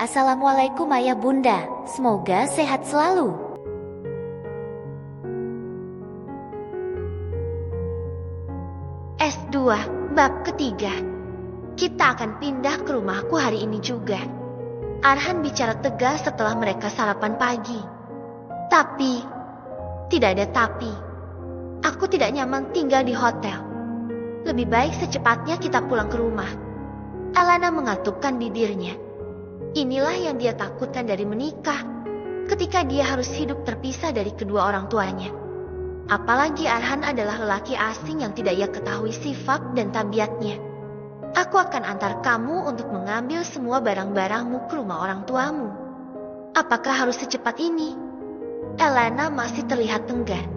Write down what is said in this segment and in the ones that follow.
Assalamualaikum ayah bunda, semoga sehat selalu. S2, bab ketiga. Kita akan pindah ke rumahku hari ini juga. Arhan bicara tegas setelah mereka sarapan pagi. Tapi, tidak ada tapi. Aku tidak nyaman tinggal di hotel. Lebih baik secepatnya kita pulang ke rumah. Elana mengatupkan bibirnya. Inilah yang dia takutkan dari menikah, ketika dia harus hidup terpisah dari kedua orang tuanya. Apalagi Arhan adalah lelaki asing yang tidak ia ketahui sifat dan tabiatnya. Aku akan antar kamu untuk mengambil semua barang-barangmu ke rumah orang tuamu. Apakah harus secepat ini? Elana masih terlihat enggan.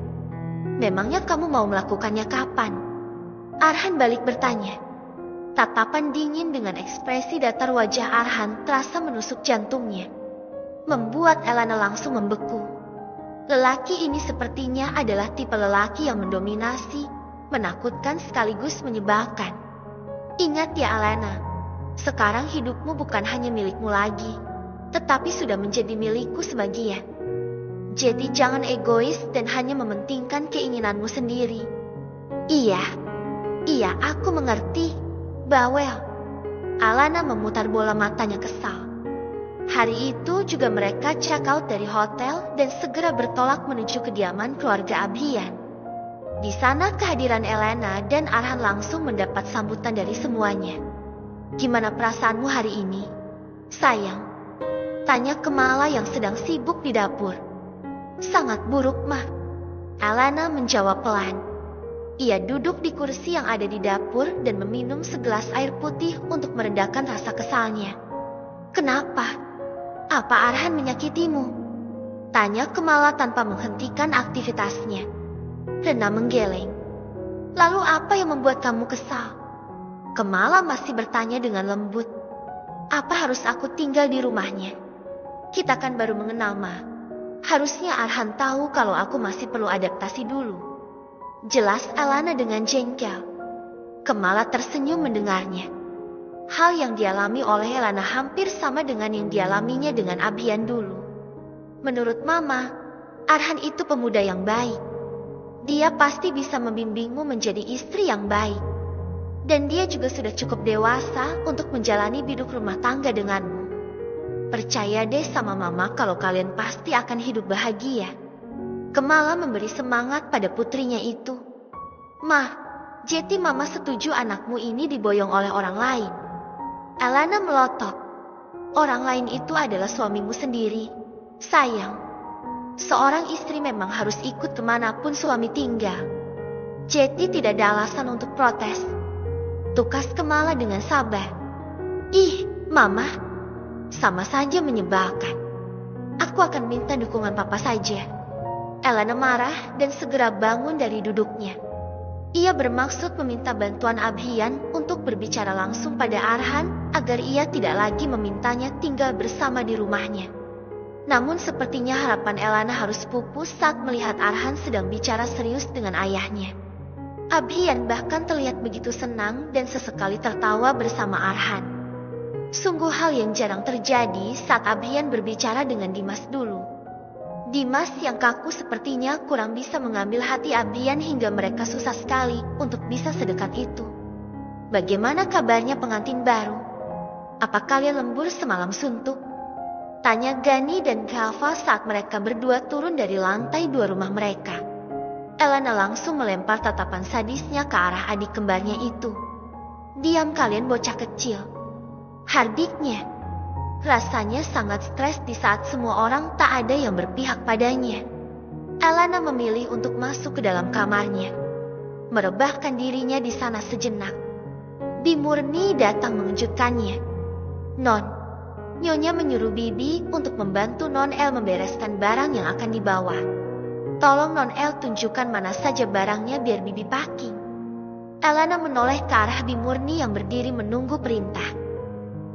Memangnya kamu mau melakukannya kapan? Arhan balik bertanya. Tatapan dingin dengan ekspresi datar wajah Arhan terasa menusuk jantungnya, membuat Elana langsung membeku. Lelaki ini sepertinya adalah tipe lelaki yang mendominasi, menakutkan sekaligus menyebalkan. Ingat ya Elana, sekarang hidupmu bukan hanya milikmu lagi, tetapi sudah menjadi milikku sebagian. Jadi jangan egois dan hanya mementingkan keinginanmu sendiri. Iya, aku mengerti. Bawel. Alana memutar bola matanya kesal. Hari itu juga mereka check out dari hotel dan segera bertolak menuju kediaman keluarga Abhian. Di sana kehadiran Elana dan Arhan langsung mendapat sambutan dari semuanya. Gimana perasaanmu hari ini, sayang? Tanya Kemala yang sedang sibuk di dapur. Sangat buruk, Mah. Elana menjawab pelan. Ia duduk di kursi yang ada di dapur dan meminum segelas air putih untuk meredakan rasa kesalnya. Kenapa? Apa Arhan menyakitimu? Tanya Kemala tanpa menghentikan aktivitasnya. Rena menggeleng. Lalu apa yang membuat kamu kesal? Kemala masih bertanya dengan lembut. Apa harus aku tinggal di rumahnya? Kita kan baru mengenal, Ma. Harusnya Arhan tahu kalau aku masih perlu adaptasi dulu. Jelas Elana dengan jengkel. Kemala tersenyum mendengarnya. Hal yang dialami oleh Elana hampir sama dengan yang dialaminya dengan Abhian dulu. Menurut Mama, Arhan itu pemuda yang baik. Dia pasti bisa membimbingmu menjadi istri yang baik. Dan dia juga sudah cukup dewasa untuk menjalani biduk rumah tangga denganmu. Percaya deh sama Mama kalau kalian pasti akan hidup bahagia. Kemala memberi semangat pada putrinya itu. Mah, jadi Mama setuju anakmu ini diboyong oleh orang lain. Elana melotot. Orang lain itu adalah suamimu sendiri. Sayang, seorang istri memang harus ikut kemanapun suami tinggal. Jadi tidak ada alasan untuk protes. Tukas Kemala dengan sabar. Ih, Mama, sama saja menyebalkan. Aku akan minta dukungan Papa saja. Elana marah dan segera bangun dari duduknya. Ia bermaksud meminta bantuan Abhian untuk berbicara langsung pada Arhan agar ia tidak lagi memintanya tinggal bersama di rumahnya. Namun sepertinya harapan Elana harus pupus saat melihat Arhan sedang bicara serius dengan ayahnya. Abhian bahkan terlihat begitu senang dan sesekali tertawa bersama Arhan. Sungguh hal yang jarang terjadi saat Abhian berbicara dengan Dimas dulu. Dimas yang kaku sepertinya kurang bisa mengambil hati Abhian hingga mereka susah sekali untuk bisa sedekat itu. Bagaimana kabarnya pengantin baru? Apa kalian lembur semalam suntuk? Tanya Gani dan Kalva saat mereka berdua turun dari lantai 2 rumah mereka. Elana langsung melempar tatapan sadisnya ke arah adik kembarnya itu. Diam kalian bocah kecil. Hardiknya. Rasanya sangat stres di saat semua orang tak ada yang berpihak padanya. Elana memilih untuk masuk ke dalam kamarnya, merebahkan dirinya di sana sejenak. Bimurni datang mengejutkannya. Non, Nyonya menyuruh Bibi untuk membantu Non El membereskan barang yang akan dibawa. Tolong Non El tunjukkan mana saja barangnya biar Bibi packing. Elana menoleh ke arah Bimurni yang berdiri menunggu perintah.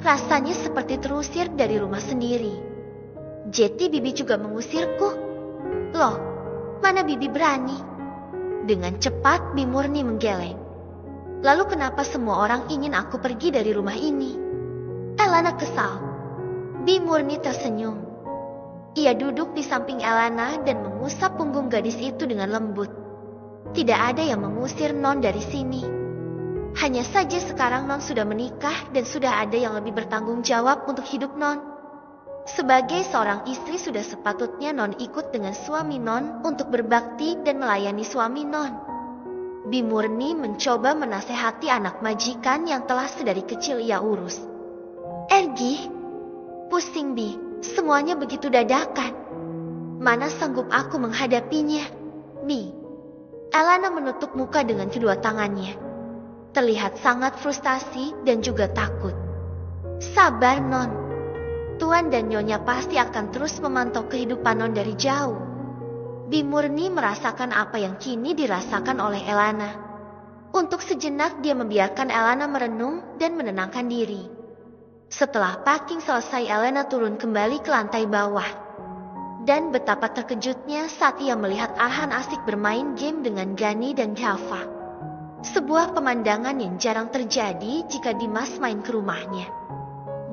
Rasanya seperti terusir dari rumah sendiri. Jadi Bibi juga mengusirku? Loh, mana Bibi berani? Dengan cepat Bimurni menggeleng. Lalu kenapa semua orang ingin aku pergi dari rumah ini? Elana kesal. Bi murni tersenyum. Ia duduk di samping Elana dan mengusap punggung gadis itu dengan lembut. Tidak ada yang mengusir Non dari sini. Hanya saja sekarang Non sudah menikah dan sudah ada yang lebih bertanggung jawab untuk hidup Non. Sebagai seorang istri sudah sepatutnya Non ikut dengan suami Non untuk berbakti dan melayani suami Non. Bi murni mencoba menasehati anak majikan yang telah sedari kecil ia urus. Ergi, pusing Bi, semuanya begitu dadakan. Mana sanggup aku menghadapinya, Bi. Elana menutup muka dengan kedua tangannya. Terlihat sangat frustasi dan juga takut. Sabar Non. Tuan dan Nyonya pasti akan terus memantau kehidupan Non dari jauh. Bi murni merasakan apa yang kini dirasakan oleh Elana. Untuk sejenak dia membiarkan Elana merenung dan menenangkan diri. Setelah packing selesai, Elana turun kembali ke lantai bawah. Dan betapa terkejutnya saat ia melihat Arhan asik bermain game dengan Gani dan Java. Sebuah pemandangan yang jarang terjadi jika Dimas main ke rumahnya.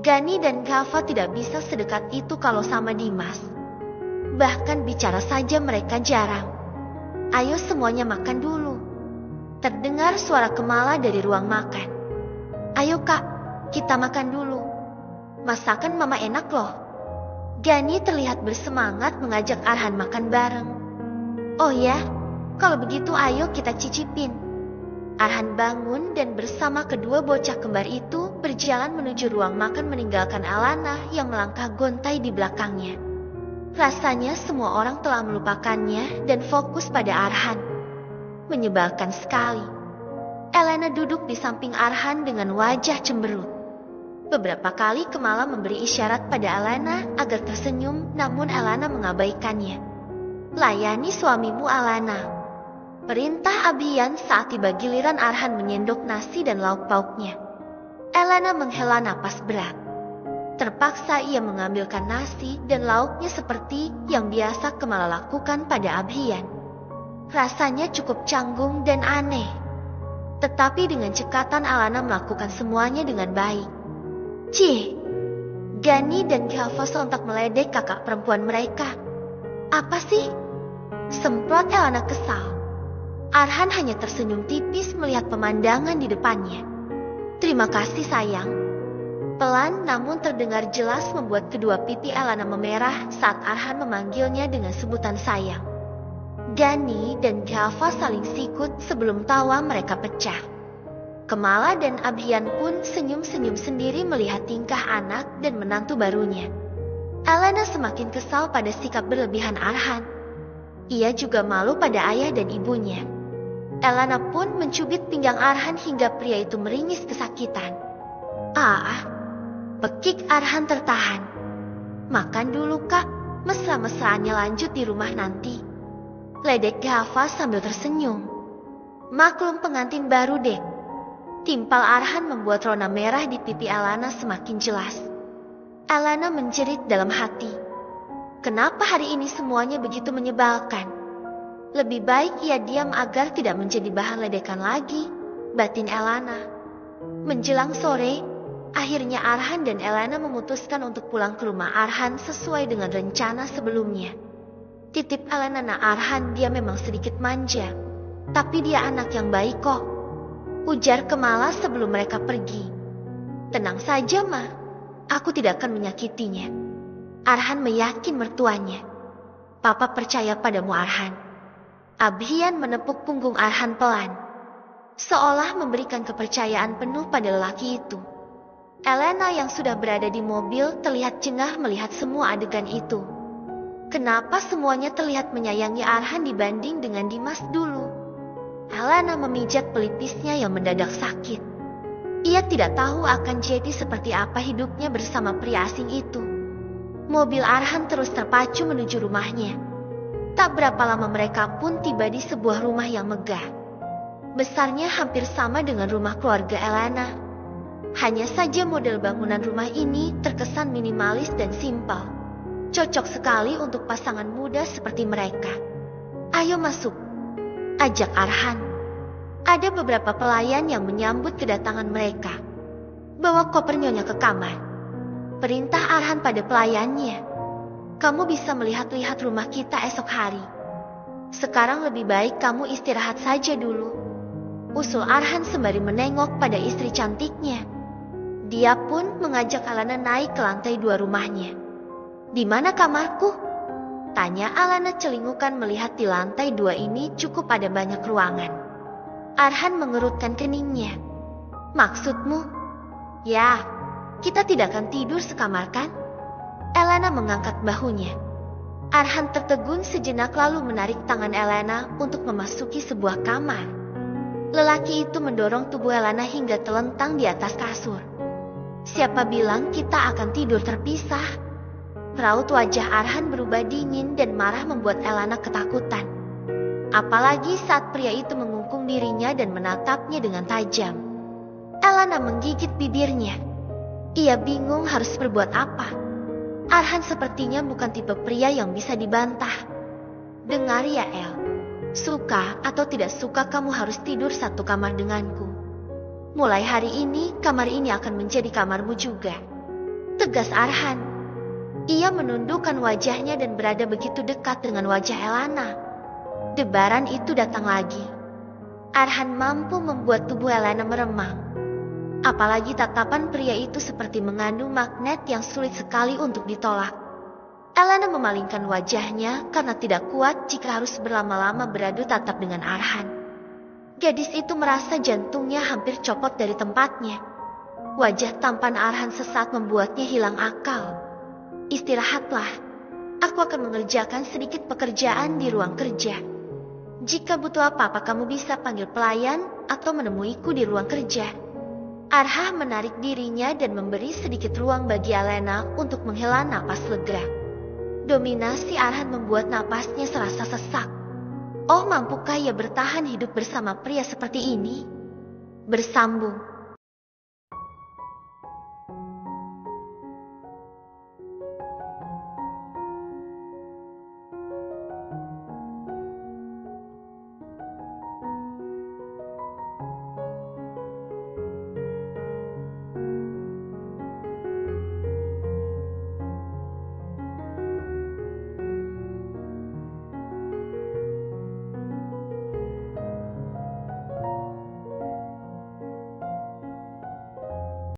Gani dan Java tidak bisa sedekat itu kalau sama Dimas. Bahkan bicara saja mereka jarang. Ayo semuanya makan dulu. Terdengar suara Kemala dari ruang makan. Ayo Kak, kita makan dulu. Masakan Mama enak loh. Gani terlihat bersemangat mengajak Arhan makan bareng. Oh ya, kalau begitu ayo kita cicipin. Arhan bangun dan bersama kedua bocah kembar itu berjalan menuju ruang makan meninggalkan Elana yang melangkah gontai di belakangnya. Rasanya semua orang telah melupakannya dan fokus pada Arhan. Menyebalkan sekali. Elana duduk di samping Arhan dengan wajah cemberut. Beberapa kali Kemala memberi isyarat pada Elana agar tersenyum, namun Elana mengabaikannya. Layani suamimu, Elana. Perintah Abian saat tiba giliran Arhan menyendok nasi dan lauk pauknya. Elana menghela napas berat. Terpaksa ia mengambilkan nasi dan lauknya seperti yang biasa Kemala lakukan pada Abian. Rasanya cukup canggung dan aneh. Tetapi dengan cekatan Elana melakukan semuanya dengan baik. Cih, Gani dan Java sontak meledek kakak perempuan mereka. Apa sih? Semprot Elana kesal. Arhan hanya tersenyum tipis melihat pemandangan di depannya. Terima kasih sayang. Pelan namun terdengar jelas membuat kedua pipi Elana memerah saat Arhan memanggilnya dengan sebutan sayang. Gani dan Java saling sikut sebelum tawa mereka pecah. Kemala dan Abian pun senyum-senyum sendiri melihat tingkah anak dan menantu barunya. Elana semakin kesal pada sikap berlebihan Arhan. Ia juga malu pada ayah dan ibunya. Elana pun mencubit pinggang Arhan hingga pria itu meringis kesakitan. Pekik Arhan tertahan. Makan dulu Kak, mesra-mesraannya lanjut di rumah nanti. Ledek Java sambil tersenyum. Maklum pengantin baru dek. Timpal Arhan membuat rona merah di pipi Elana semakin jelas. Elana menjerit dalam hati. Kenapa hari ini semuanya begitu menyebalkan? Lebih baik ia diam agar tidak menjadi bahan ledekan lagi, batin Elana. Menjelang sore, akhirnya Arhan dan Elana memutuskan untuk pulang ke rumah Arhan sesuai dengan rencana sebelumnya. Titip Elana nak Arhan, dia memang sedikit manja, tapi dia anak yang baik kok. Ujar Kemala sebelum mereka pergi. Tenang saja Ma, aku tidak akan menyakitinya. Arhan meyakin mertuanya. Papa percaya padamu Arhan. Abian menepuk punggung Arhan pelan, seolah memberikan kepercayaan penuh pada lelaki itu. Elana yang sudah berada di mobil terlihat jengah melihat semua adegan itu. Kenapa semuanya terlihat menyayangi Arhan dibanding dengan Dimas dulu? Elana memijat pelipisnya yang mendadak sakit. Ia tidak tahu akan jadi seperti apa hidupnya bersama pria asing itu. Mobil Arhan terus terpacu menuju rumahnya. Tak berapa lama mereka pun tiba di sebuah rumah yang megah. Besarnya hampir sama dengan rumah keluarga Elana. Hanya saja model bangunan rumah ini terkesan minimalis dan simpel. Cocok sekali untuk pasangan muda seperti mereka. Ayo masuk, ajak Arhan. Ada beberapa pelayan yang menyambut kedatangan mereka. Bawa koper nyonya ke kamar. perintah Arhan pada pelayannya. Kamu bisa melihat-lihat rumah kita esok hari. Sekarang lebih baik kamu istirahat saja dulu, usul Arhan sembari menengok pada istri cantiknya. Dia pun mengajak Alana naik ke lantai 2 rumahnya. Di mana kamarku? Tanya Alana celingukan melihat di lantai 2 ini cukup ada banyak ruangan. Arhan mengerutkan keningnya. Maksudmu? Ya, kita tidak akan tidur sekamar kan? Elena mengangkat bahunya. Arhan tertegun sejenak lalu menarik tangan Elena untuk memasuki sebuah kamar. Lelaki itu mendorong tubuh Elena hingga telentang di atas kasur. Siapa bilang kita akan tidur terpisah? Raut wajah Arhan berubah dingin dan marah membuat Elena ketakutan. Apalagi saat pria itu mengungkung dirinya dan menatapnya dengan tajam. Elena menggigit bibirnya. Ia bingung harus berbuat apa. Arhan sepertinya bukan tipe pria yang bisa dibantah. Dengar ya El, suka atau tidak suka kamu harus tidur satu kamar denganku. Mulai hari ini kamar ini akan menjadi kamarmu juga, tegas Arhan. Ia menundukkan wajahnya dan berada begitu dekat dengan wajah Elena. Debaran itu datang lagi. Arhan mampu membuat tubuh Elena meremang. Apalagi tatapan pria itu seperti mengandung magnet yang sulit sekali untuk ditolak. Elena memalingkan wajahnya karena tidak kuat jika harus berlama-lama beradu tatap dengan Arhan. Gadis itu merasa jantungnya hampir copot dari tempatnya. Wajah tampan Arhan sesaat membuatnya hilang akal. Istirahatlah, aku akan mengerjakan sedikit pekerjaan di ruang kerja. Jika butuh apa-apa kamu bisa panggil pelayan atau menemuiku di ruang kerja. Arhan menarik dirinya dan memberi sedikit ruang bagi Elena untuk menghela napas lega. Dominasi Arhan membuat napasnya serasa sesak. Oh, mampukah ia bertahan hidup bersama pria seperti ini? Bersambung.